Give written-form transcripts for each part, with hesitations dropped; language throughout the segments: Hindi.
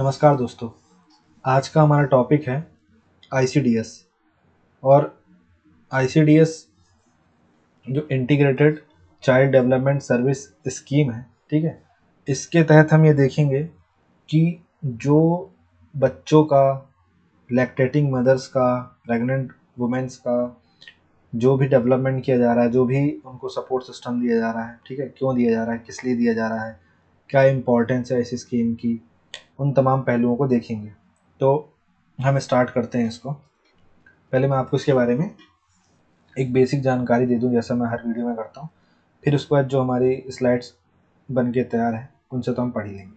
नमस्कार दोस्तों। आज का हमारा टॉपिक है आईसीडीएस। और आईसीडीएस जो integrated child development service scheme है, ठीक है, इसके तहत हम ये देखेंगे कि जो बच्चों का, लैक्टेटिंग मदर्स का, प्रेग्नेंट वुमेन्स का जो भी डेवलपमेंट किया जा रहा है, जो भी उनको सपोर्ट सिस्टम दिया जा रहा है, ठीक है, क्यों दिया जा रहा है, किस लिए दिया जा रहा है, क्या इम्पोर्टेंस है इस स्कीम की, उन तमाम पहलुओं को देखेंगे। तो हम स्टार्ट करते हैं इसको। पहले मैं आपको इसके बारे में एक बेसिक जानकारी दे दूं, जैसा मैं हर वीडियो में करता हूँ। फिर उसके बाद जो हमारी स्लाइड्स बन के तैयार हैं उनसे तो हम पढ़ ही लेंगे।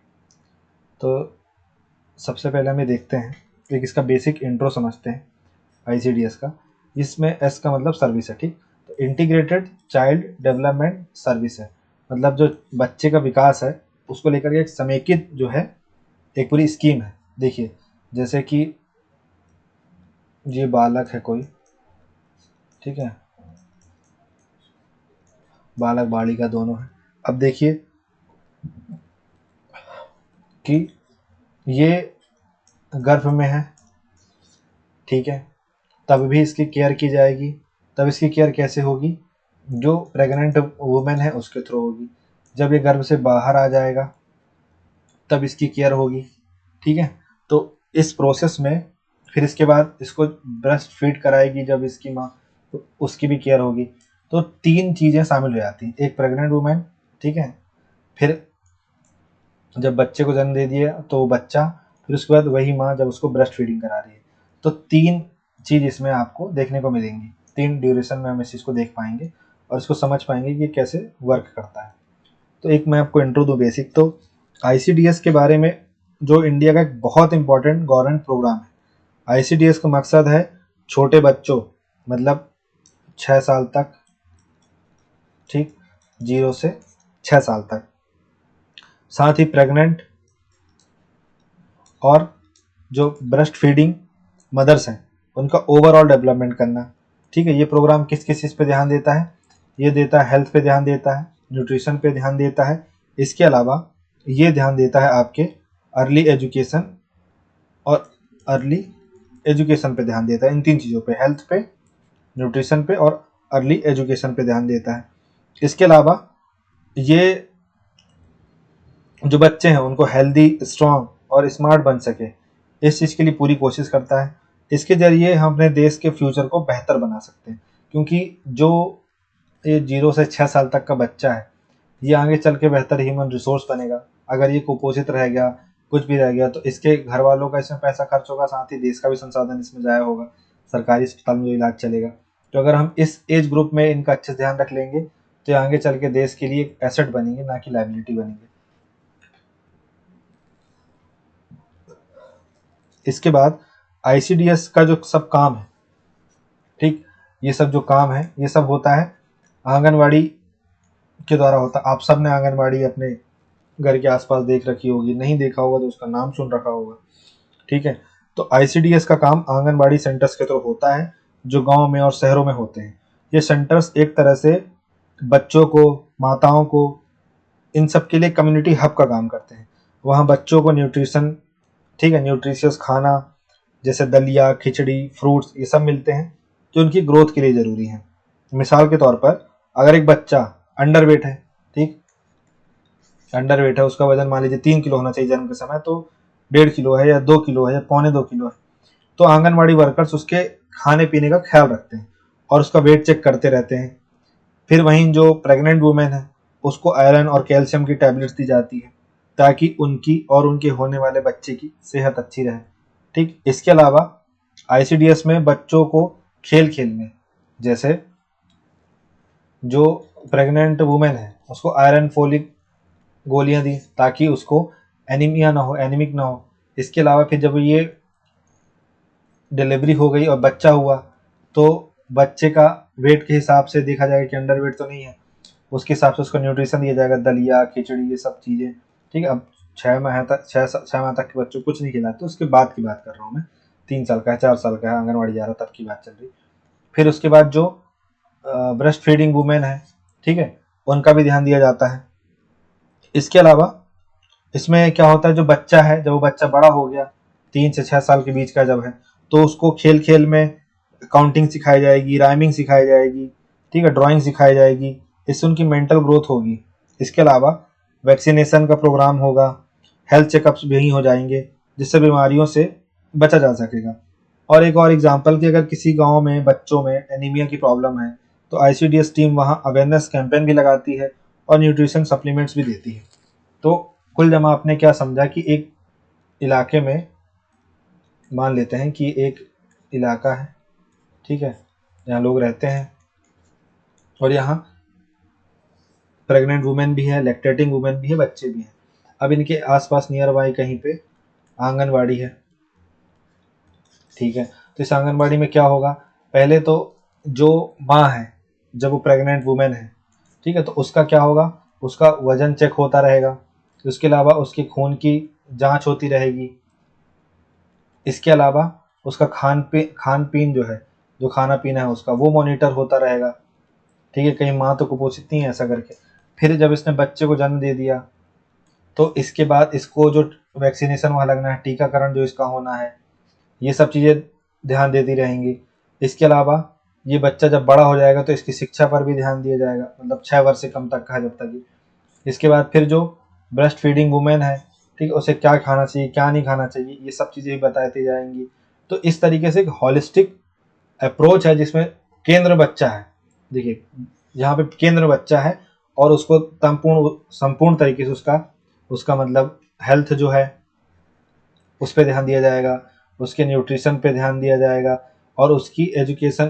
तो सबसे पहले हमें देखते हैं, एक इसका बेसिक इंट्रो समझते हैं आईसीडीएस का। इसमें एस का मतलब सर्विस है, ठीक। तो इंटीग्रेटेड चाइल्ड डेवलपमेंट सर्विस है, मतलब जो बच्चे का विकास है उसको लेकर एक समेकित जो है एक पूरी स्कीम है। देखिए, जैसे कि ये बालक है कोई, ठीक है, बालक बालिका दोनों है। अब देखिए कि ये गर्भ में है, ठीक है, तब भी इसकी केयर की जाएगी। तब इसकी केयर कैसे होगी? जो प्रेग्नेंट वुमेन है उसके थ्रू होगी। जब ये गर्भ से बाहर आ जाएगा तब इसकी केयर होगी, ठीक है। तो इस प्रोसेस में फिर इसके बाद इसको ब्रेस्ट फीड कराएगी जब इसकी माँ, तो उसकी भी केयर होगी। तो 3 चीज़ें शामिल हो जाती हैं। एक प्रेग्नेंट वुमेन, ठीक है, फिर जब बच्चे को जन्म दे दिया तो बच्चा, फिर उसके बाद वही माँ जब उसको ब्रेस्ट फीडिंग करा रही है। तो 3 चीज़ इसमें आपको देखने को मिलेंगी। 3 ड्यूरेशन में हम इस चीज़ को देख पाएंगे और इसको समझ पाएंगे कि कैसे वर्क करता है। तो एक मैं आपको इंट्रो दूँ बेसिक। तो आईसीडीएस के बारे में, जो इंडिया का एक बहुत इंपॉर्टेंट गवर्नमेंट प्रोग्राम है। आईसीडीएस का मकसद है छोटे बच्चों, मतलब 6 साल तक, ठीक, 0 से 6 साल तक, साथ ही प्रेग्नेंट और जो ब्रेस्ट फीडिंग मदर्स हैं उनका ओवरऑल डेवलपमेंट करना, ठीक है। ये प्रोग्राम किस किस चीज़ पे ध्यान देता है? ये देता है हेल्थ पे ध्यान देता है, न्यूट्रिशन पे ध्यान देता है। इसके अलावा ये ध्यान देता है आपके अर्ली एजुकेशन और अर्ली एजुकेशन पे ध्यान देता है। इन 3 चीज़ों पे, हेल्थ पे, न्यूट्रिशन पे और अर्ली एजुकेशन पे ध्यान देता है। इसके अलावा ये जो बच्चे हैं उनको हेल्दी, स्ट्रांग और स्मार्ट बन सके, इस चीज़ के लिए पूरी कोशिश करता है। इसके ज़रिए हम अपने देश के फ्यूचर को बेहतर बना सकते हैं, क्योंकि जो ये 0 से 6 साल तक का बच्चा है ये आगे चल के बेहतर ह्यूमन रिसोर्स बनेगा। अगर ये कुपोषित रह गया, कुछ भी रह गया, तो इसके घर वालों का इसमें पैसा खर्च होगा, साथ ही देश का भी संसाधन इसमें ज़ाया होगा, सरकारी अस्पताल में जो इलाज चलेगा। तो अगर हम इस एज ग्रुप में इनका अच्छे से ध्यान रख लेंगे तो ये आगे चल के देश के लिए एक एसेट बनेंगे, ना कि लाइबिलिटी बनेंगे। इसके बाद आईसीडीएस का जो सब काम है, ठीक, ये सब जो काम है ये सब होता है आंगनवाड़ी के द्वारा होता है। आप सब ने आंगनवाड़ी अपने घर के आसपास देख रखी होगी, नहीं देखा होगा तो उसका नाम सुन रखा होगा, ठीक है। तो आईसीडीएस का काम आंगनवाड़ी सेंटर्स के थ्रू होता है, जो गांव में और शहरों में होते हैं। ये सेंटर्स एक तरह से बच्चों को, माताओं को, इन सब के लिए कम्युनिटी हब का काम करते हैं। वहाँ बच्चों को न्यूट्रिशन, ठीक है, न्यूट्रिशियस खाना जैसे दलिया, खिचड़ी, फ्रूट्स, ये सब मिलते हैं जो उनकी ग्रोथ के लिए ज़रूरी हैं। मिसाल के तौर पर अगर एक बच्चा अंडर वेट है, ठीक, अंडर वेट है, उसका वजन मान लीजिए 3 किलो होना चाहिए जन्म के समय, तो 1.5 किलो है या 2 किलो है या 1.25 किलो है, तो आंगनवाड़ी वर्कर्स उसके खाने पीने का ख्याल रखते हैं और उसका वेट चेक करते रहते हैं। फिर वहीं जो प्रेग्नेंट वुमेन है उसको आयरन और कैल्शियम की टैबलेट्स दी जाती है, ताकि उनकी और उनके होने वाले बच्चे की सेहत अच्छी रहे, ठीक। इसके अलावा आईसीडीएस में बच्चों को खेल खेल में, जैसे जो प्रेग्नेंट वुमेन है उसको आयरन फोलिक गोलियां दी ताकि उसको एनीमिया ना हो, एनीमिक ना हो। इसके अलावा फिर जब ये डिलीवरी हो गई और बच्चा हुआ तो बच्चे का वेट के हिसाब से देखा जाएगा कि अंडर वेट तो नहीं है, उसके हिसाब से उसको न्यूट्रिशन दिया जाएगा, दलिया, खिचड़ी, ये सब चीज़ें, ठीक है। अब 6 माह तक के बच्चों को कुछ नहीं खिलाते, उसके बाद की बात कर रहा हूँ मैं। 3 साल का है, 4 साल का है, आंगनबाड़ी जा रहा तब की बात चल रही। फिर उसके बाद जो ब्रेस्ट फीडिंग वुमेन है, ठीक है, उनका भी ध्यान दिया जाता है। इसके अलावा इसमें क्या होता है, जो बच्चा है जब वो बच्चा बड़ा हो गया 3 से 6 साल के बीच का जब है, तो उसको खेल खेल में काउंटिंग सिखाई जाएगी, राइमिंग सिखाई जाएगी, ठीक है, ड्राइंग सिखाई जाएगी। इससे उनकी मेंटल ग्रोथ होगी। इसके अलावा वैक्सीनेशन का प्रोग्राम होगा, हेल्थ चेकअप्स भी हो जाएंगे, जिससे बीमारियों से बचा जा सकेगा। और एक और एग्जांपल कि अगर किसी गांव में बच्चों में एनीमिया की प्रॉब्लम है तो आईसीडीएस टीम वहां अवेयरनेस कैंपेन भी लगाती है और न्यूट्रिशन सप्लीमेंट्स भी देती है। तो कुल जमा आपने क्या समझा कि एक इलाके में, मान लेते हैं कि एक इलाका है, ठीक है, जहाँ लोग रहते हैं और यहाँ प्रेग्नेंट वुमेन भी है, लैक्टेटिंग वुमेन भी है, बच्चे भी हैं। अब इनके आसपास नियर बाई कहीं पे आंगनवाड़ी है, ठीक है। तो इस आंगनवाड़ी में क्या होगा, पहले तो जो माँ है जब वो प्रेग्नेंट वुमेन है, ठीक है, तो उसका क्या होगा, उसका वजन चेक होता रहेगा। उसके अलावा उसके खून की जांच होती रहेगी। इसके अलावा उसका खान पीन जो है, जो खाना पीना है उसका, वो मॉनिटर होता रहेगा, ठीक है। कहीं माँ तो कुपोषित नहीं है ऐसा करके। फिर जब इसने बच्चे को जन्म दे दिया तो इसके बाद इसको जो वैक्सीनेशन वहाँ लगना है, टीकाकरण जो इसका होना है, ये सब चीज़ें ध्यान देती रहेंगी। इसके अलावा ये बच्चा जब बड़ा हो जाएगा तो इसकी शिक्षा पर भी ध्यान दिया जाएगा, मतलब 6 वर्ष से कम तक का है जब तक ये। इसके बाद फिर जो ब्रेस्ट फीडिंग वुमेन है, ठीक है, उसे क्या खाना चाहिए क्या नहीं खाना चाहिए, ये सब चीज़ें भी बताती जाएंगी। तो इस तरीके से एक हॉलिस्टिक अप्रोच है जिसमें केंद्र बच्चा है। देखिए यहाँ पे केंद्र बच्चा है और उसको संपूर्ण तरीके से उसका उसका मतलब हेल्थ जो है उस पर ध्यान दिया जाएगा, उसके न्यूट्रिशन पे ध्यान दिया जाएगा और उसकी एजुकेशन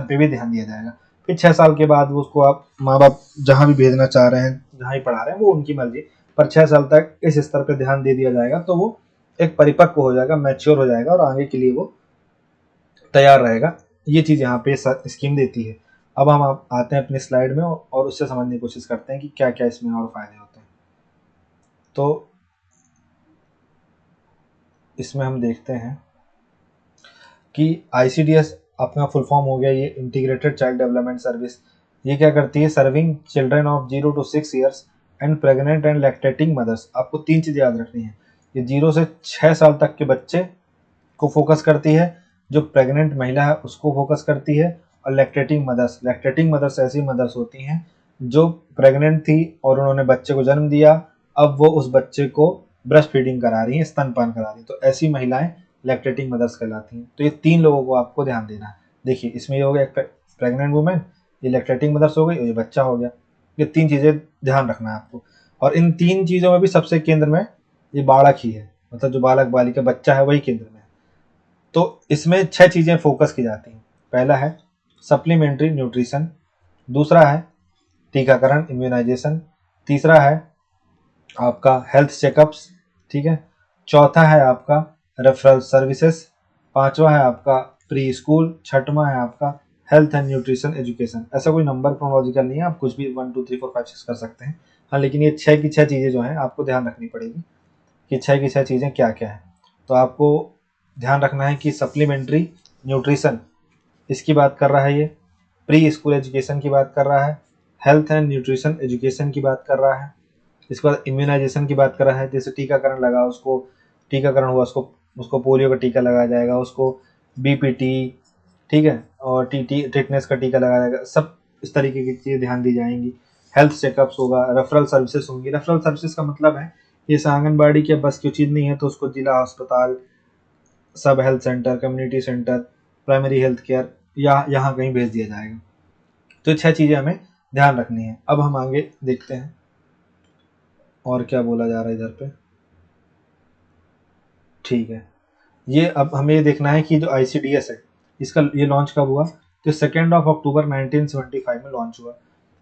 पे भी ध्यान दिया जाएगा। फिर 6 साल के बाद वो उसको आप माँ बाप जहाँ भी भेजना चाह रहे हैं, जहाँ ही पढ़ा रहे हैं, वो उनकी मर्जी, पर 6 साल तक इस स्तर पे ध्यान दे दिया जाएगा तो वो एक परिपक्व हो जाएगा, मैच्योर हो जाएगा और आगे के लिए वो तैयार रहेगा। ये चीज़ यहाँ पे स्कीम देती है। अब हम आप आते हैं अपनी स्लाइड में और उससे समझने की कोशिश करते हैं कि क्या क्या इसमें और फायदे होते हैं। तो इसमें हम देखते हैं कि आईसीडीएस अपना फुल फॉर्म हो गया, ये इंटीग्रेटेड चाइल्ड डेवलपमेंट सर्विस। ये क्या करती है, serving children of 0 to 6 years and pregnant and lactating mothers. आपको 3 चीज़ें याद रखनी है, ये 0 से 6 साल तक के बच्चे को फोकस करती है, जो प्रेग्नेंट महिला है उसको फोकस करती है, और लैक्टेटिंग मदर्स ऐसी मदर्स होती हैं जो प्रेग्नेंट थी और उन्होंने बच्चे को जन्म दिया, अब वो उस बच्चे को ब्रेस्ट फीडिंग करा रही हैं, स्तनपान करा रही हैं, तो ऐसी महिलाएं लैक्टेटिंग मदर्स कहलाती हैं। तो ये 3 लोगों को आपको ध्यान देना है। देखिए इसमें ये हो गया एक प्रेग्नेंट वुमेन, ये लैक्टेटिंग मदर्स हो गई और ये बच्चा हो गया। ये 3 चीज़ें ध्यान रखना है आपको। और इन 3 चीज़ों में भी सबसे केंद्र में ये बालक ही है, मतलब जो बालक बालिका बच्चा है वही केंद्र में है। तो इसमें 6 चीज़ें फोकस की जाती हैं। पहला है सप्लीमेंट्री न्यूट्रिशन, दूसरा है टीकाकरण इम्यूनाइजेशन, तीसरा है आपका हेल्थ चेकअप्स, ठीक है, चौथा है आपका रेफरल सर्विसेज, पांचवा है आपका प्री स्कूल, छठवां है आपका हेल्थ एंड न्यूट्रिशन एजुकेशन। ऐसा कोई नंबर क्रोनोलॉजिकल नहीं है, आप कुछ भी 1 2 3 4 5 6 कर सकते हैं। हाँ, लेकिन ये 6 की 6 चीज़ें जो हैं आपको ध्यान रखनी पड़ेगी कि 6 की 6 चीज़ें क्या क्या है। तो आपको ध्यान रखना है कि सप्लीमेंट्री न्यूट्रिशन इसकी बात कर रहा है, ये प्री स्कूल एजुकेशन की बात कर रहा है, हेल्थ एंड न्यूट्रिशन एजुकेशन की बात कर रहा है, इसके बाद इम्यूनाइजेशन की बात कर रहा है, जैसे टीकाकरण लगा, उसको टीकाकरण हुआ, उसको उसको पोलियो का टीका लगाया जाएगा, उसको बीपीटी, ठीक है, और टीटी टिटनेस का टीका लगाया जाएगा, सब इस तरीके की चीज़ें ध्यान दी जाएंगी। हेल्थ चेकअप्स होगा, रेफरल सर्विसेज होंगी। रेफरल सर्विसेज का मतलब है इस आंगनबाड़ी के बस की चीज़ नहीं है तो उसको जिला अस्पताल, सब health centre, community centre, primary health care या यहाँ कहीं भेज दिया जाएगा। तो 6 चीज़ें हमें ध्यान रखनी है। अब हम आगे देखते हैं और क्या बोला जा रहा है इधर पे, ठीक है। ये अब हमें ये देखना है कि जो आईसीडीएस है इसका ये लॉन्च कब हुआ, तो 2 अक्टूबर 1975 में लॉन्च हुआ।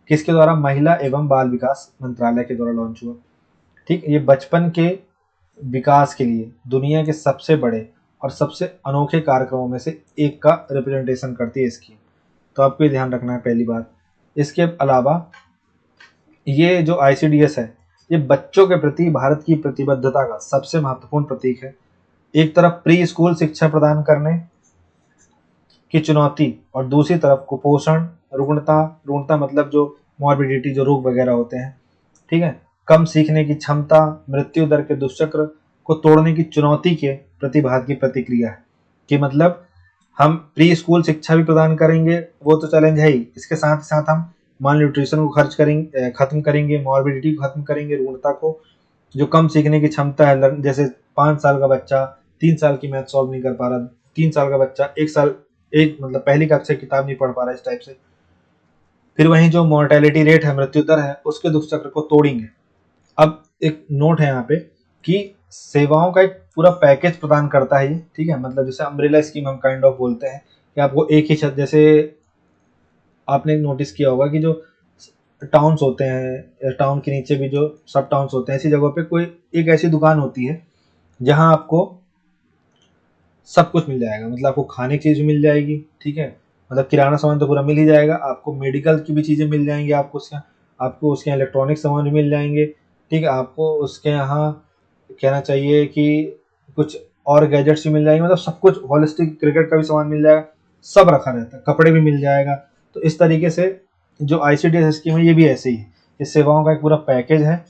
किसके द्वारा, महिला एवं बाल विकास मंत्रालय के द्वारा लॉन्च हुआ, ठीक। ये बचपन के विकास के लिए दुनिया के सबसे बड़े और सबसे अनोखे कार्यक्रमों में से एक का रिप्रेजेंटेशन करती है इसकी। तो आपको ये ध्यान रखना है पहली बात। इसके अलावा ये जो आईसीडीएस है ये बच्चों के प्रति भारत की प्रतिबद्धता का सबसे महत्वपूर्ण प्रतीक है। एक तरफ प्री स्कूल शिक्षा प्रदान करने की चुनौती और दूसरी तरफ कुपोषण, रुग्णता रुग्णता मतलब जो मॉर्बिडिटी, जो रोग वगैरह होते हैं, ठीक है, कम सीखने की क्षमता, मृत्यु दर के दुष्चक्र को तोड़ने की चुनौती के प्रतिभाग की प्रतिक्रिया है। कि मतलब हम प्री स्कूल शिक्षा भी प्रदान करेंगे, वो तो चैलेंज है ही, इसके साथ साथ हम माल न्यूट्रिशन को खत्म करेंगे, मॉर्बिडिटी को खत्म करेंगे, रुग्णता को, जो कम सीखने की क्षमता है, जैसे 5 साल का बच्चा 3 साल की मैथ सॉल्व नहीं कर पा रहा, 3 साल का बच्चा एक मतलब पहली कक्षा की किताब नहीं पढ़ पा रहा, इस टाइप से। फिर वहीं जो मोर्टेलिटी रेट है, मृत्यु दर है, उसके दुष्चक्र को तोड़ेंगे। अब एक नोट है यहाँ पे कि सेवाओं का एक पूरा पैकेज प्रदान करता है ये, ठीक है। मतलब जैसे अम्ब्रेला स्कीम हम काइंड ऑफ बोलते हैं कि आपको एक ही छत, जैसे आपने नोटिस किया होगा कि जो टाउन्स होते हैं, टाउन के नीचे भी जो सब टाउन्स होते हैं, ऐसी जगहों पे कोई एक ऐसी दुकान होती है जहां आपको सब कुछ मिल जाएगा। मतलब आपको खाने की चीज मिल जाएगी, ठीक है, मतलब किराना सामान तो पूरा मिल ही जाएगा, आपको मेडिकल की भी चीजें मिल जाएंगी, आपको उसके इलेक्ट्रॉनिक सामान भी मिल जाएंगे, ठीक है, आपको उसके यहाँ कहना चाहिए कि कुछ और गैजेट्स भी मिल जाएंगे, मतलब सब कुछ होलिस्टिक, क्रिकेट का भी सामान मिल जाएगा, सब रखा रहता है, कपड़े भी मिल जाएगा। तो इस तरीके से जो ICDS स्कीम है ये भी ऐसे ही है, इस सेवाओं का एक पूरा पैकेज है।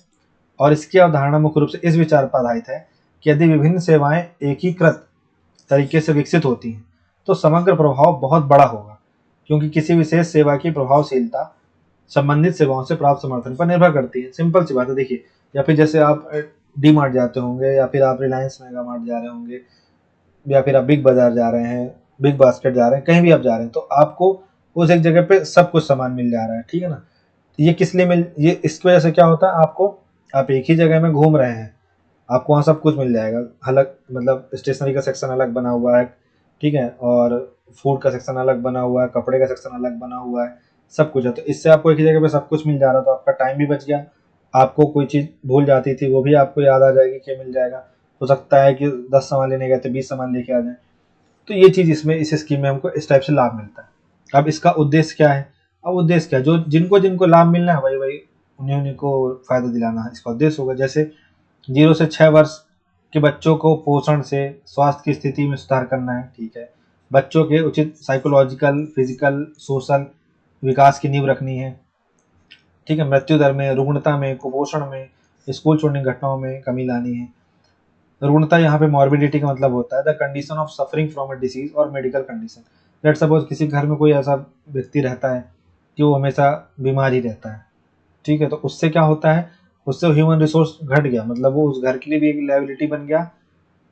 और इसकी अवधारणा मुख्य रूप से इस विचार पर आधारित है कि यदि विभिन्न सेवाएं एकीकृत तरीके से विकसित होती हैं तो समग्र प्रभाव बहुत बड़ा होगा, क्योंकि किसी विशेष सेवा की प्रभावशीलता संबंधित सेवाओं से प्राप्त समर्थन पर निर्भर करती है। सिंपल सी बात है, देखिए, या फिर जैसे आप डी मार्ट जाते होंगे, या फिर आप रिलायंस मेगा मार्ट जा रहे होंगे, या फिर आप बिग बाजार जा रहे हैं, बिग बास्केट जा रहे हैं, कहीं भी आप जा रहे हैं, तो आपको उस एक जगह पे सब कुछ सामान मिल जा रहा है, ठीक है ना। ये किस लिए ये इसकी वजह से क्या होता है, आप एक ही जगह में घूम रहे हैं, आपको वहाँ सब कुछ मिल जाएगा। अलग मतलब स्टेशनरी का सेक्शन अलग बना हुआ है, ठीक है, और फूड का सेक्शन अलग बना हुआ है, कपड़े का सेक्शन अलग बना हुआ है, सब कुछ है। तो इससे आपको एक ही जगह पे सब कुछ मिल जा रहा है, तो आपका टाइम भी बच गया, आपको कोई चीज़ भूल जाती थी वो भी आपको याद आ जाएगी कि मिल जाएगा। हो सकता है कि 10 सामान लेने गए थे 20 सामान लेके आ जाए। तो ये चीज़ इसमें इस स्कीम में हमको इस टाइप से लाभ मिलता है। अब इसका उद्देश्य क्या है, अब उद्देश्य क्या है, जो जिनको जिनको लाभ मिलना है वही उन्हीं को फायदा दिलाना है, इसका उद्देश्य होगा। जैसे 0 से 6 वर्ष के बच्चों को पोषण से स्वास्थ्य की स्थिति में सुधार करना है, ठीक है, बच्चों के उचित साइकोलॉजिकल, फिजिकल, सोशल विकास की नींव रखनी है, ठीक है, मृत्यु दर में, रुग्णता में, कुपोषण में, स्कूल छोड़ने की घटनाओं में कमी लानी है। रुग्णता यहाँ पे मॉर्बिडिटी का मतलब होता है the condition of suffering from a disease और मेडिकल कंडीशन। लेट सपोज किसी घर में कोई ऐसा व्यक्ति रहता है कि वो हमेशा बीमार ही रहता है, ठीक है, तो उससे क्या होता है, उससे ह्यूमन रिसोर्स घट गया, मतलब वो उस घर के लिए भी एक लायबिलिटी बन गया।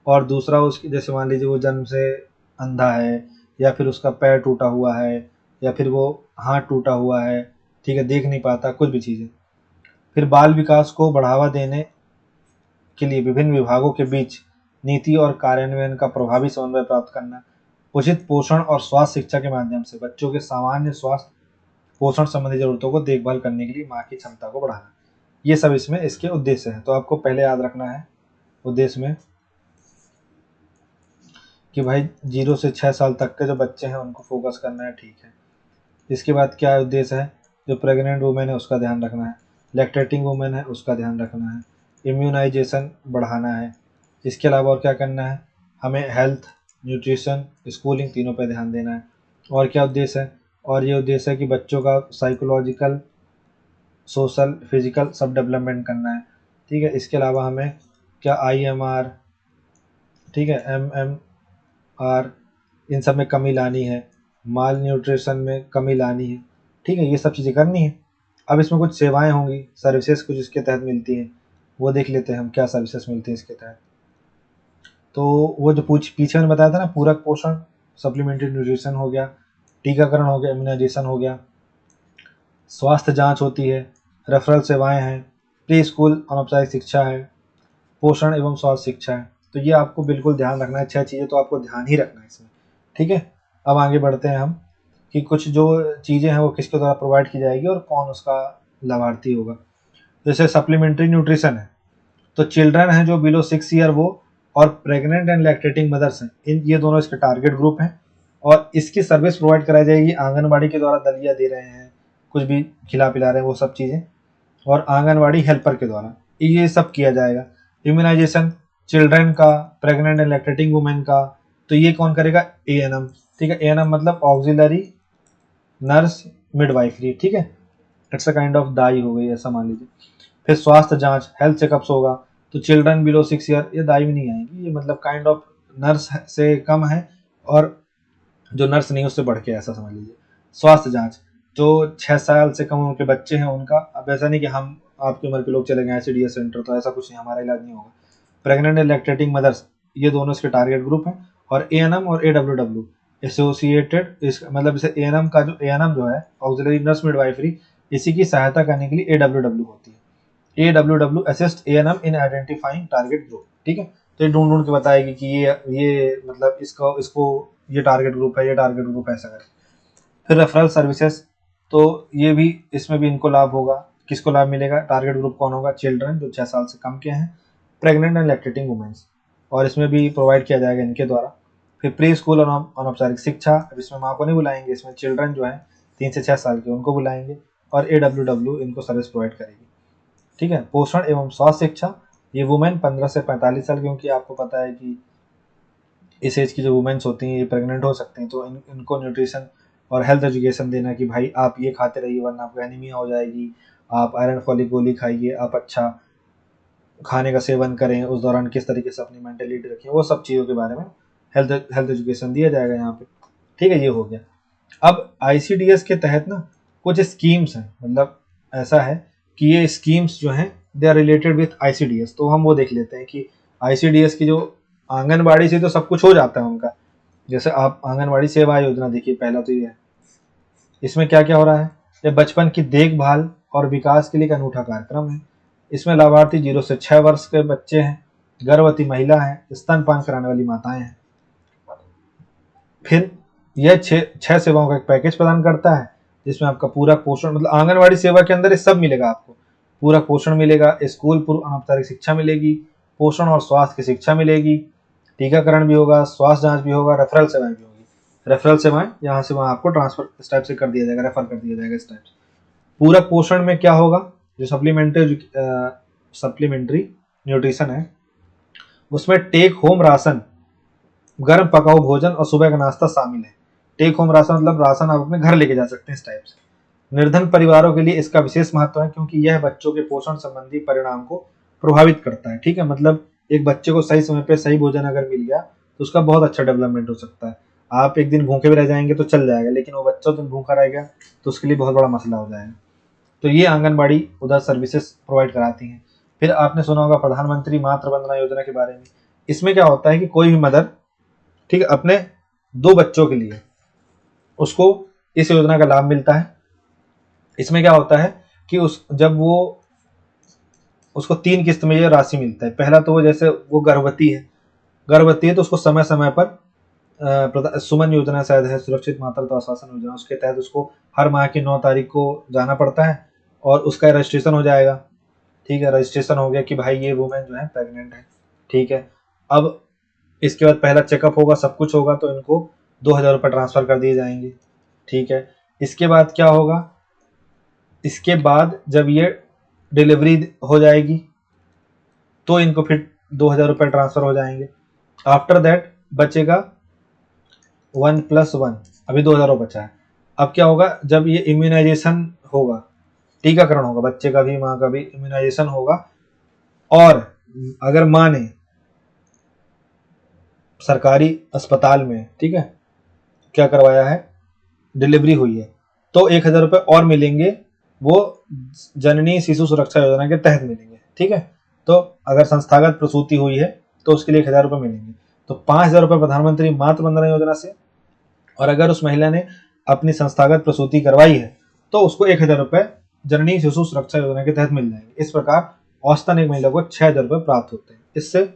और दूसरा, उसकी जैसे मान लीजिए वो जन्म से अंधा है, या फिर उसका पैर टूटा हुआ है, या फिर वो हाथ टूटा हुआ है, ठीक है, देख नहीं पाता, कुछ भी चीज़ें। फिर बाल विकास को बढ़ावा देने के लिए विभिन्न विभागों के बीच नीति और कार्यान्वयन का प्रभावी समन्वय प्राप्त करना, उचित पोषण और स्वास्थ्य शिक्षा के माध्यम से बच्चों के सामान्य स्वास्थ्य, पोषण संबंधी जरूरतों को देखभाल करने के लिए माँ की क्षमता को बढ़ाना, ये सब इसमें इसके उद्देश्य है। तो आपको पहले याद रखना है उद्देश्य में कि भाई 0 से 6 साल तक के जो बच्चे हैं उनको फोकस करना है, ठीक है। इसके बाद क्या उद्देश्य है, जो प्रेग्नेंट वुमेन है उसका ध्यान रखना है, लैक्टेटिंग वुमेन है उसका ध्यान रखना है, इम्यूनाइजेशन बढ़ाना है। इसके अलावा और क्या करना है, हमें हेल्थ, न्यूट्रिशन, स्कूलिंग तीनों पे ध्यान देना है। और क्या उद्देश्य है, और ये उद्देश्य है कि बच्चों का साइकोलॉजिकल, सोशल, फिजिकल सब डेवलपमेंट करना है, ठीक है। इसके अलावा हमें क्या IMR, ठीक है, MMR, इन सब में कमी लानी है, माल न्यूट्रिशन में कमी लानी है, ठीक है, ये सब चीज़ें करनी है। अब इसमें कुछ सेवाएं होंगी, सर्विसेज कुछ इसके तहत मिलती हैं, वो देख लेते हैं हम क्या सर्विसेज मिलती है इसके तहत। तो वो जो पीछे मैंने बताया था ना, पूरक पोषण, सप्लीमेंट्री न्यूट्रिशन हो गया, टीकाकरण हो गया, इम्यूनाइजेशन हो गया, स्वास्थ्य जांच होती है, रेफरल सेवाएं हैं, प्री स्कूल अनौपचारिक शिक्षा है, पोषण एवं स्वास्थ्य शिक्षा है। तो ये आपको बिल्कुल ध्यान रखना है, 6 चीज़ें तो आपको ध्यान ही रखना है इसमें, ठीक है। अब आगे बढ़ते हैं हम कि कुछ जो चीज़ें हैं वो किसके द्वारा प्रोवाइड की जाएगी और कौन उसका लाभार्थी होगा। जैसे सप्लीमेंट्री न्यूट्रिशन है, तो चिल्ड्रन हैं जो बिलो 6 ईयर वो, और प्रेग्नेंट एंड लैक्टेटिंग मदर्स हैं, ये दोनों इसके टारगेट ग्रुप हैं। और इसकी सर्विस प्रोवाइड कराई जाएगी आंगनबाड़ी के द्वारा, दलिया दे रहे हैं, कुछ भी खिला पिला रहे हैं वो सब चीज़ें, और आंगनबाड़ी हेल्पर के द्वारा ये सब किया जाएगा। इम्यूनाइजेशन चिल्ड्रन का, प्रेग्नेंट एंड लैक्टेटिंग वुमेन का, तो ये कौन करेगा, ANM, ठीक है। ANM मतलब ऑक्सिलरी नर्स मिडवाइफरी, ठीक है, it's a kind of thy हो गई ऐसा मान लीजिए। फिर स्वास्थ्य जांच, हेल्थ चेकअप्स होगा। तो चिल्ड्रन बिलो 6 ईयर ये दाई में नहीं आएंगी, ये मतलब काइंड ऑफ नर्स से कम है और जो नर्स नहीं उससे बढ़ के, ऐसा समझ लीजिए। स्वास्थ्य जांच, जो 6 साल से कम उम्र के बच्चे हैं उनका, अब ऐसा नहीं कि हम आपकी उम्र के लोग चले गए ICDS सेंटर, तो ऐसा कुछ नहीं, हमारा इलाज नहीं होगा। प्रेग्नेंट एंड लैक्टेटिंग मदर्स, ये दोनों इसके टारगेट ग्रुप हैं। और ANM और AWW एसोसिएटेड, इस मतलब इसे ANM का, जो ANM जो है ऑक्सिलरी नर्स मिडवाइफरी, इसी की सहायता करने के लिए AWW होती है। AWW assist ANM in identifying target group, ठीक है। तो ये ढूंढ ढूंढ के बताएगी कि ये मतलब इसको इसको ये टारगेट ग्रुप है, ये टारगेट ग्रुप ऐसा करें। फिर रेफरल सर्विसेज, तो ये भी, इसमें भी इनको लाभ होगा। किसको लाभ मिलेगा? टारगेट ग्रुप कौन होगा? चिल्ड्रन जो 6 साल से कम के हैं, प्रेग्नेंट एंड लैक्टेटिंग वुमेन्स, और इसमें भी प्रोवाइड किया जाएगा इनके द्वारा। फिर प्री स्कूल और अनौपचारिक शिक्षा, अब इसमें माँ को नहीं बुलाएंगे, इसमें चिल्ड्रन जो है 3 से 6 साल के उनको बुलाएंगे, और AWW इनको सर्विस प्रोवाइड करेगी, ठीक है। पोषण एवं स्वास्थ्य शिक्षा, ये वुमेन 15 से 45 साल, क्योंकि आपको पता है कि इस एज की जो वुमेन्स होती हैं ये प्रेग्नेंट हो सकती हैं, तो इनको न्यूट्रिशन और हेल्थ एजुकेशन देना कि भाई आप ये खाते रहिए वरना आपको एनीमिया हो जाएगी, आप आयरन फॉलिक गोली खाइए, आप अच्छा खाने का सेवन करें, उस दौरान किस तरीके से अपनी मेंटलिटी रखें, वो सब चीज़ों के बारे में हेल्थ एजुकेशन दिया जाएगा यहाँ पे, ठीक है। ये हो गया। अब ICDS के तहत ना कुछ स्कीम्स हैं, मतलब ऐसा है कि ये स्कीम्स जो हैं they are related with ICDS, तो हम वो देख लेते हैं कि ICDS की जो आंगनबाड़ी से तो सब कुछ हो जाता है उनका। जैसे आप आंगनबाड़ी सेवा योजना देखिए, पहला तो ये है, इसमें क्या क्या हो रहा है? ये बचपन की देखभाल और विकास के लिए एक अनूठा कार्यक्रम है। इसमें लाभार्थी 0 से 6 वर्ष के बच्चे हैं, गर्भवती महिला है, स्तनपान कराने वाली माताएं हैं। फिर यह 6 सेवाओं का एक पैकेज प्रदान करता है, जिसमें आपका पूरा पोषण, मतलब आंगनबाड़ी सेवा के अंदर ये सब मिलेगा आपको। पूरा पोषण मिलेगा, स्कूल पूर्व अनौपचारिक शिक्षा मिलेगी, पोषण और स्वास्थ्य की शिक्षा मिलेगी, टीकाकरण भी होगा, स्वास्थ्य जांच भी होगा, रेफरल सेवाएं भी होगी। रेफरल सेवाएं यहाँ से वहाँ आपको ट्रांसफर इस टाइप से कर दिया जाएगा, रेफर कर दिया जाएगा इस टाइप से। पूरक पोषण में क्या होगा? जो सप्लीमेंट्री न्यूट्रिशन है, उसमें टेक होम राशन, गर्म पकाऊ भोजन और सुबह का नाश्ता शामिल है। टेक होम राशन मतलब राशन आप अपने घर लेके जा सकते हैं, इस टाइप से। निर्धन परिवारों के लिए इसका विशेष महत्व है, क्योंकि यह बच्चों के पोषण संबंधी परिणाम को प्रभावित करता है, ठीक है। मतलब एक बच्चे को सही समय पे सही भोजन अगर मिल गया तो उसका बहुत अच्छा डेवलपमेंट हो सकता है। आप एक दिन भूखे भी रह जाएंगे तो चल जाएगा, लेकिन वो बच्चा दिन भूखा रह गया तो उसके लिए बहुत बड़ा मसला हो जाएगा। तो ये आंगनबाड़ी उधर सर्विसेज प्रोवाइड कराती हैं। फिर आपने सुना होगा प्रधानमंत्री मातृ वंदना योजना के बारे में। इसमें क्या होता है कि कोई भी मदर, ठीक है, अपने 2 बच्चों के लिए उसको इस योजना का लाभ मिलता है। इसमें क्या होता है कि जब वो उसको 3 किस्त में ये राशि मिलता है। पहला तो वो, जैसे वो गर्भवती है तो उसको समय समय पर सुमन योजना शायद है, सुरक्षित मातृत्व आश्वासन योजना, उसके तहत उसको हर माह की 9 तारीख को जाना पड़ता है और उसका रजिस्ट्रेशन हो जाएगा, ठीक है। रजिस्ट्रेशन हो गया कि भाई ये वुमेन जो है प्रेग्नेंट है, ठीक है। अब इसके बाद पहला चेकअप होगा, सब कुछ होगा, तो इनको 2,000 रुपये ट्रांसफर कर दिए जाएंगे, ठीक है। इसके बाद क्या होगा? इसके बाद जब ये डिलीवरी हो जाएगी तो इनको फिर 2,000 रुपये ट्रांसफर हो जाएंगे। आफ्टर दैट बचेगा 1+1, अभी 2,000 बचा है। अब क्या होगा? जब ये इम्यूनाइजेशन होगा, टीकाकरण होगा, बच्चे का भी माँ का भी इम्यूनाइजेशन होगा, और अगर माँ ने सरकारी अस्पताल में, ठीक है, क्या करवाया है, डिलीवरी हुई है, तो 1,000 रुपये और मिलेंगे, वो जननी शिशु सुरक्षा योजना के तहत मिलेंगे, ठीक है। तो अगर संस्थागत प्रसूति हुई है तो उसके लिए 1,000 रुपये मिलेंगे। तो 5,000 रुपये प्रधानमंत्री मातृ वंदना योजना से, और अगर उस महिला ने अपनी संस्थागत प्रसूति करवाई है तो उसको 1,000 रुपये जननी शिशु सुरक्षा योजना के तहत मिल जाएंगे। इस प्रकार औसतन एक महिला को 6,000 रुपये प्राप्त होते हैं। इससे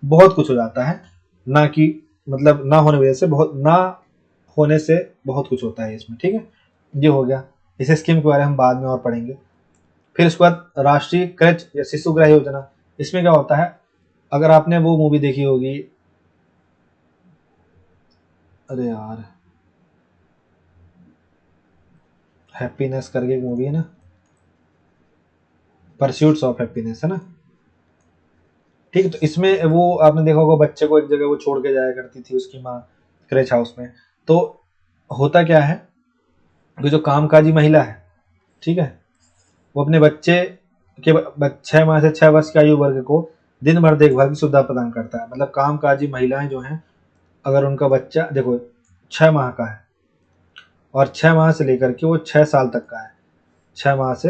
बहुत कुछ हो जाता है, ना कि मतलब ना होने वजह से बहुत, ना होने से बहुत कुछ होता है इसमें, ठीक है। ये हो गया। इस स्कीम के बारे में हम बाद में और पढ़ेंगे। फिर उसके बाद राष्ट्रीय क्रच या शिशु गृह योजना, इसमें क्या होता है? अगर आपने वो मूवी देखी होगी, अरे यार, हैप्पीनेस करके एक मूवी है ना, परस्यूट्स ऑफ हैप्पीनेस, है ना, ठीक है। तो इसमें वो आपने देखा होगा, बच्चे को एक जगह वो छोड़ के जाया करती थी उसकी माँ, क्रच हाउस में। तो होता क्या है कि जो कामकाजी महिला है, ठीक है, वो अपने बच्चे के 6 माह से 6 वर्ष की आयु वर्ग को दिन भर देखभाल की सुविधा प्रदान करता है। मतलब कामकाजी महिलाएं जो हैं, अगर उनका बच्चा देखो 6 माह का है और 6 माह से लेकर के वो 6 साल तक का है, 6 माह से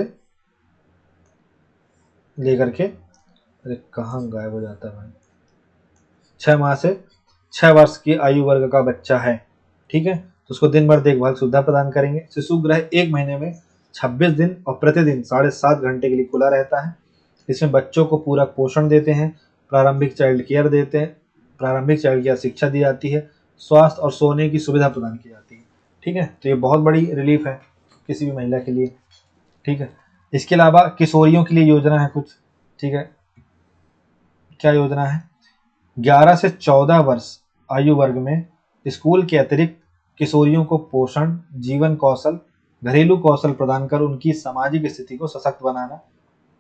लेकर के, अरे कहाँ गायब हो जाता है भाई, 6 माह से 6 वर्ष की आयु वर्ग का बच्चा है, ठीक है, तो उसको दिन भर देखभाल सुविधा प्रदान करेंगे। शिशु गृह 1 महीने में 26 दिन और प्रतिदिन 7.5 घंटे के लिए खुला रहता है। इसमें बच्चों को पूरक पोषण देते हैं, प्रारंभिक चाइल्ड केयर देते हैं, प्रारंभिक चाइल्ड केयर शिक्षा दी जाती है, स्वास्थ्य और सोने की सुविधा प्रदान की जाती है, ठीक है। तो ये बहुत बड़ी रिलीफ है किसी भी महिला के लिए, ठीक है। इसके अलावा किशोरियों के लिए योजना है कुछ, ठीक है। क्या योजना है? 11 से 14 वर्ष आयु वर्ग में स्कूल के अतिरिक्त किशोरियों को पोषण, जीवन कौशल, घरेलू कौशल प्रदान कर उनकी सामाजिक स्थिति को सशक्त बनाना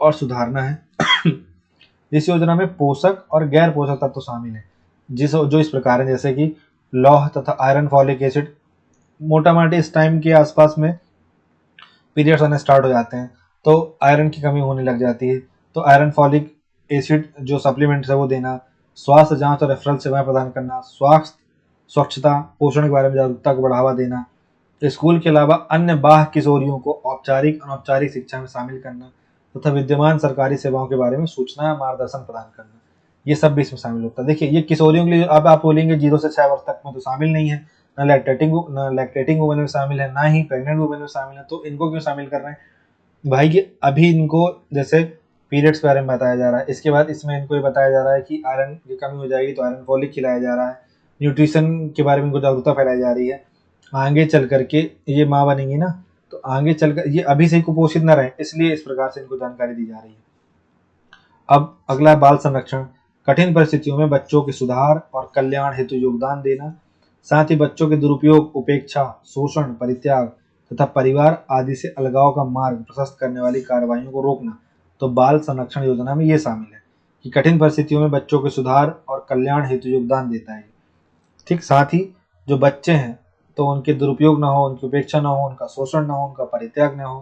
और सुधारना है। इस योजना में पोषक और गैर पोषक तत्व शामिल हैं, जो इस प्रकार है, जैसे कि लौह तथा आयरन, फॉलिक एसिड। मोटा मोटी इस टाइम के आसपास में पीरियड्स आने स्टार्ट हो जाते हैं तो आयरन की कमी होने लग जाती है, तो आयरन, फॉलिक एसिड जो सप्लीमेंट्स है वो देना, स्वास्थ्य जांच और रेफरल सेवाएं प्रदान करना, स्वास्थ्य, स्वच्छता, पोषण के बारे में जागरूकता को बढ़ावा देना, स्कूल के अलावा अन्य बाह्य किशोरियों को औपचारिक अनौपचारिक शिक्षा में शामिल करना तथा विद्यमान सरकारी सेवाओं के बारे में सूचना या मार्गदर्शन प्रदान करना, ये सब भी इसमें शामिल होता है। देखिए ये किशोरियों के लिए, अब आप बोलेंगे 0 से 6 वर्ष तक में तो शामिल नहीं है, ना लैक्टेटिंग वुमेन में शामिल है, ना ही प्रेग्नेंट वुमेन में शामिल है, तो इनको क्यों शामिल कर रहे हैं भाई? कि अभी इनको जैसे पीरियड्स के बारे में बताया जा रहा है, इसके बाद इसमें इनको ये बताया जा रहा है कि आयरन की कमी हो जाएगी तो आयरन फॉलिक खिलाया जा रहा है, न्यूट्रिशन के बारे में इनको जागरूकता फैलाई जा रही है। आगे चल करके ये माँ बनेंगी ना, तो आगे चलकर ये अभी से ही कुपोषित न रहे, इसलिए इस प्रकार से इनको जानकारी दी जा रही है। अब अगला है बाल संरक्षण। कठिन परिस्थितियों में बच्चों के सुधार और कल्याण हेतु योगदान देना, साथ ही बच्चों के दुरुपयोग, उपेक्षा, शोषण, परित्याग तथा परिवार आदि से अलगाव का मार्ग प्रशस्त करने वाली कार्रवाइयों को रोकना। तो बाल संरक्षण योजना में ये शामिल है कि कठिन परिस्थितियों में बच्चों के सुधार और कल्याण हेतु योगदान देता है, ठीक। साथ ही जो बच्चे हैं तो उनके दुरुपयोग ना हो, उनकी उपेक्षा ना हो, उनका शोषण ना हो, उनका परित्याग ना हो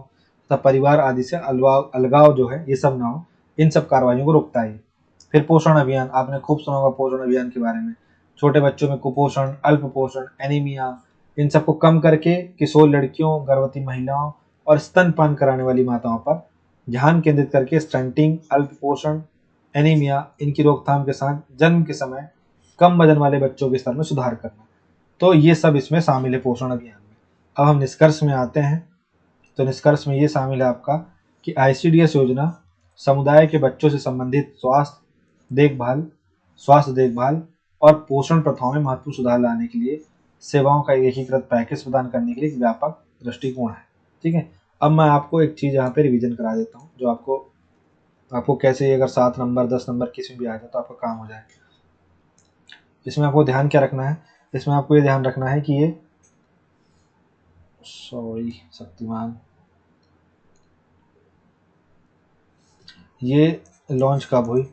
तथा परिवार आदि से अलगाव जो है ये सब ना हो, इन सब कार्रवाइयों को रोकता है। फिर पोषण अभियान, आपने खूब सुना होगा पोषण अभियान के बारे में। छोटे बच्चों में कुपोषण, अल्प पोषण, एनीमिया, इन सबको कम करके किशोर लड़कियों, गर्भवती महिलाओं और स्तनपान कराने वाली माताओं पर ध्यान केंद्रित करके स्टंटिंग, अल्प पोषण, एनीमिया, इनकी रोकथाम के साथ जन्म के समय कम वजन वाले बच्चों के स्तर में सुधार करना। तो ये सब इसमें शामिल है पोषण अभियान में। अब हम निष्कर्ष में आते हैं, तो निष्कर्ष में ये शामिल है आपका कि आईसीडीएस योजना समुदाय के बच्चों से संबंधित स्वास्थ्य देखभाल और पोषण प्रथाओं में महत्वपूर्ण सुधार लाने के लिए सेवाओं का एकीकृत पैकेज प्रदान करने के लिए एक व्यापक दृष्टिकोण है, ठीक है। अब मैं आपको एक चीज़ यहाँ पे रिवीजन करा देता हूँ, जो आपको कैसे, अगर 7 नंबर 10 नंबर किसी भी आ जाए तो आपका काम हो जाए। इसमें आपको ध्यान क्या रखना है? इसमें आपको ये ध्यान रखना है कि ये शक्तिमान, ये लॉन्च कब हुई,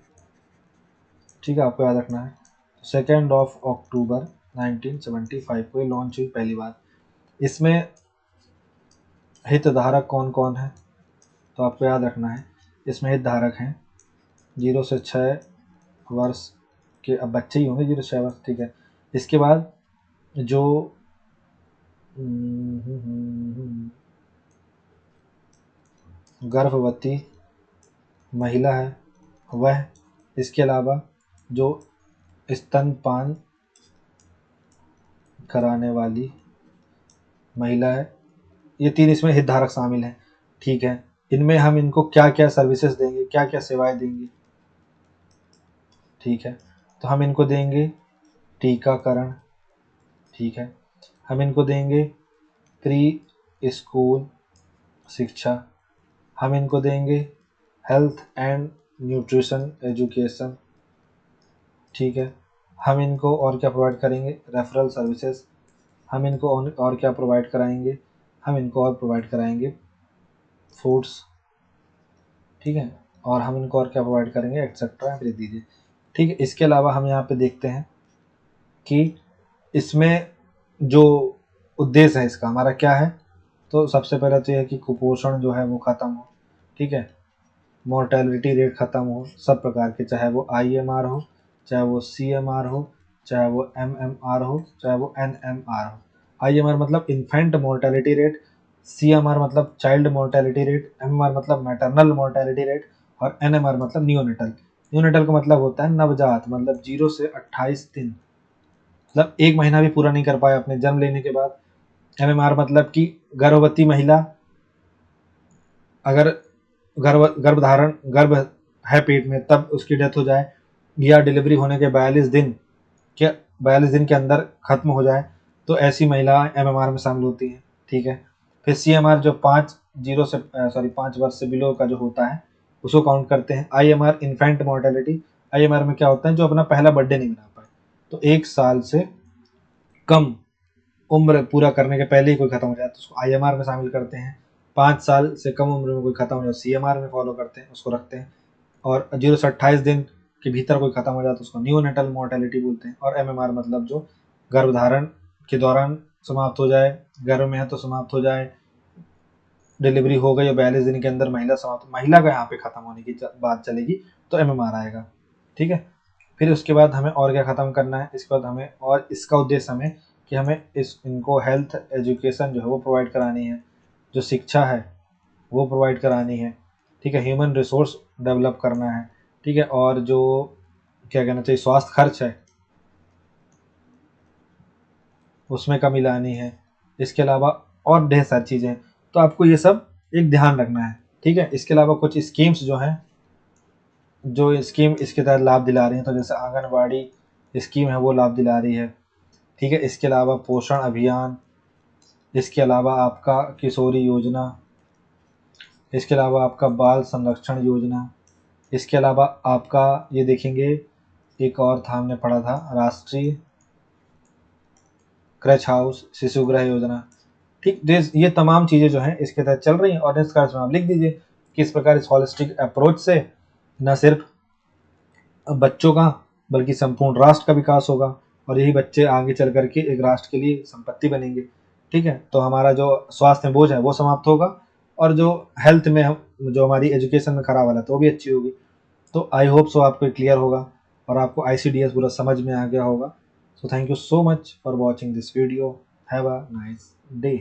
ठीक है, आपको याद रखना है 2 अक्टूबर 1975 को ये लॉन्च हुई पहली बार। इसमें हितधारक कौन कौन है, तो आपको याद रखना है इसमें हितधारक हैं 0 से 6 वर्ष के, अब बच्चे ही होंगे 0 से 6 वर्ष, ठीक है। इसके बाद जो गर्भवती महिला है वह, इसके अलावा जो स्तनपान कराने वाली महिला है, ये 3 इसमें हितधारक शामिल हैं, ठीक है। इनमें हम इनको क्या क्या सर्विसेज देंगे, क्या क्या सेवाएं देंगे, ठीक है। तो हम इनको देंगे टीकाकरण, ठीक है। हम इनको देंगे प्री स्कूल शिक्षा, हम इनको देंगे हेल्थ एंड न्यूट्रिशन एजुकेशन, ठीक है। हम इनको और क्या प्रोवाइड करेंगे? Referral services. हम इनको और क्या प्रोवाइड कराएंगे? हम इनको और प्रोवाइड कराएंगे फूड्स, ठीक है। और हम इनको और क्या प्रोवाइड करेंगे एक्सेट्रा, लिख दीजिए, ठीक है। इसके अलावा हम यहाँ पे देखते हैं कि इसमें जो उद्देश्य है इसका हमारा क्या है, तो सबसे पहले तो यह है कि कुपोषण जो है वो ख़त्म हो, ठीक है। मोर्टेलिटी रेट ख़त्म हो सब प्रकार के, चाहे वो IMR हो, चाहे वो CMR हो, चाहे वो MMR हो, चाहे वो NMR हो। IMR मतलब इन्फेंट मोर्टेलिटी रेट, CMR मतलब चाइल्ड मोर्टेलिटी रेट, MMR मतलब मैटरनल मोर्टेलिटी रेट, और NMR मतलब नियोनेटल। नियोनेटल का मतलब होता है नवजात, मतलब 0 से 28 दिन, मतलब 1 महीना भी पूरा नहीं कर पाया अपने जन्म लेने के बाद। MMR मतलब कि गर्भवती महिला अगर गर्भ है पेट में तब उसकी डेथ हो जाए, या डिलीवरी होने के 42 दिन के अंदर खत्म हो जाए, तो ऐसी महिला MMR में शामिल होती है। ठीक है। फिर CMR जो 5 वर्ष से बिलो का जो होता है उसको काउंट करते हैं। IMR इन्फेंट मोर्टेलिटी, IMR में क्या होता है, जो अपना पहला बर्थडे नहीं मना पाए, तो 1 साल से कम उम्र पूरा करने के पहले ही कोई खत्म हो जाए तो उसको IMR में शामिल करते हैं। 5 साल से कम उम्र में कोई खत्म हो जाए CMR में फॉलो करते हैं, उसको रखते हैं। और 0 से 28 दिन के भीतर कोई खत्म हो जाए तो उसको नियोनेटल मोर्टेलिटी बोलते हैं। और MMR मतलब जो गर्भधारण के दौरान समाप्त हो जाए, गर्भ में है तो समाप्त हो जाए, डिलीवरी हो गई और 42 दिन के अंदर महिला का यहाँ पे खत्म होने की बात चलेगी तो MMR आएगा। ठीक है। फिर उसके बाद हमें और क्या ख़त्म करना है, इसके बाद हमें, और इसका उद्देश्य हमें कि हमें इनको हेल्थ एजुकेशन जो है वो प्रोवाइड करानी है, जो शिक्षा है वो प्रोवाइड करानी है। ठीक है। ह्यूमन रिसोर्स डेवलप करना है। ठीक है। और जो क्या कहना चाहिए, स्वास्थ्य खर्च है उसमें कमी लानी है। इसके अलावा और ढेर सारी चीज़ें हैं, तो आपको ये सब एक ध्यान रखना है। ठीक है। इसके अलावा कुछ स्कीम्स जो हैं, जो स्कीम इसके तहत लाभ दिला रही हैं, तो जैसे आंगनबाड़ी स्कीम है वो लाभ दिला रही है। ठीक है। इसके अलावा पोषण अभियान, इसके अलावा आपका किशोरी योजना, इसके अलावा आपका बाल संरक्षण योजना, इसके अलावा आपका ये देखेंगे एक और था, हमने पढ़ा था राष्ट्रीय क्रच हाउस शिशु गृह योजना। ठीक, ये तमाम चीज़ें जो हैं इसके तहत चल रही हैं। और इस कार्ड में आप लिख दीजिए कि इस प्रकार इस हॉलिस्टिक अप्रोच से न सिर्फ बच्चों का बल्कि संपूर्ण राष्ट्र का विकास होगा, और यही बच्चे आगे चल करके एक राष्ट्र के लिए संपत्ति बनेंगे। ठीक है। तो हमारा जो स्वास्थ्य में बोझ है वो समाप्त होगा, और जो हेल्थ में जो हमारी एजुकेशन में खराब हालत है वो भी अच्छी होगी। तो आई होप सो आपको क्लियर होगा और आपको ICDS पूरा समझ में आ गया होगा। So thank you so much for watching this video. Have a nice day.